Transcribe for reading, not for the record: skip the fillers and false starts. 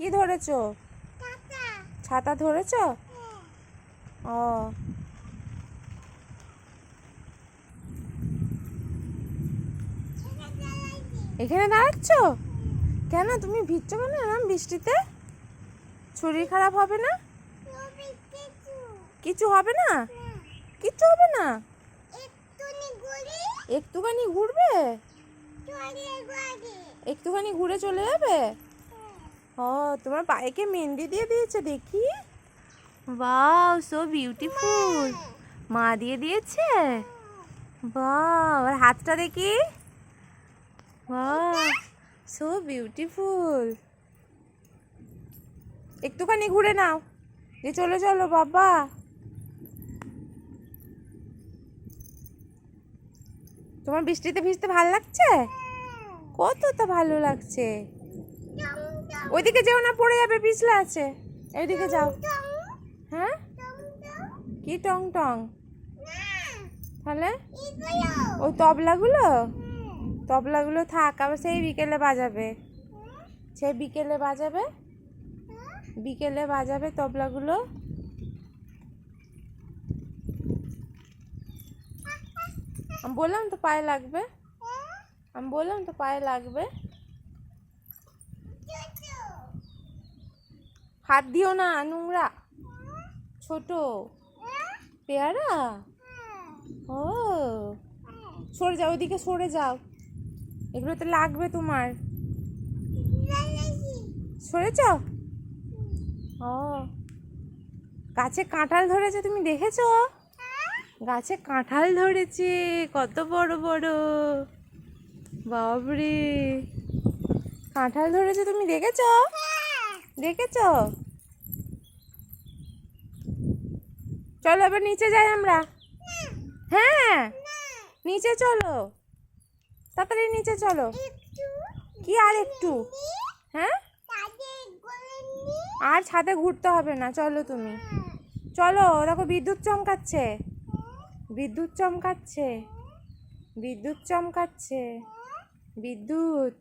কি ধরেছো? ছাতা ধরেছো? ও এখানে দাঁড়াচ্ছ কেন? তুমি ভিজছো কেন এরকম বৃষ্টিতে? শরীর খারাপ হবে না? কিছু হবে না? কিচ্ছু হবে না? একটুখানি ঘুরবে? একটুখানি ঘুরে চলে যাবে? ও তোমার পায়েকে মেহেন্দি দিয়ে দিয়েছে দেখি। Wow so beautiful. মা দিয়ে দিয়েছে? বাহ, আর হাতটা দেখি। বাহ সো বিউটিফুল। একটুখানি ঘুরে নাও, যে চলে চলো বাবা। তোমার বৃষ্টিতে ভিজতে ভালো লাগছে? কতটা ভালো লাগছে। ওইদিকে যেও না, পড়ে যাবে, পিছলে আছে। এইদিকে যাও। হ্যাঁ কি টং টং? তাহলে ওই তবলাগুলো থাক, আবার সেই বিকেলে বাজাবে। সেই বিকেলে বাজাবে তবলাগুলো। আমি বললাম তো পায়ে লাগবে। হাত দিও না, নোংরা। ছোট পেয়ারা। ও সরে যাও, ওইদিকে সরে যাও, এগুলোতে লাগবে তোমার। সরেছ? ও গাছে কাঁঠাল ধরেছে, তুমি দেখেছো? গাছে কাঁঠাল ধরেছে, কত বড় বড়। বাবরে, কাঁঠাল ধরেছে, তুমি দেখেছো? চলো এবার নিচে যাই আমরা। হ্যাঁ নিচে চলো, তাড়াতাড়ি নিচে চলো। কি আর একটু? হ্যাঁ আর ছাদে ঘুরতে হবে না, চলো তুমি চলো। দেখো বিদ্যুৎ চমকাচ্ছে। বিদ্যুৎ।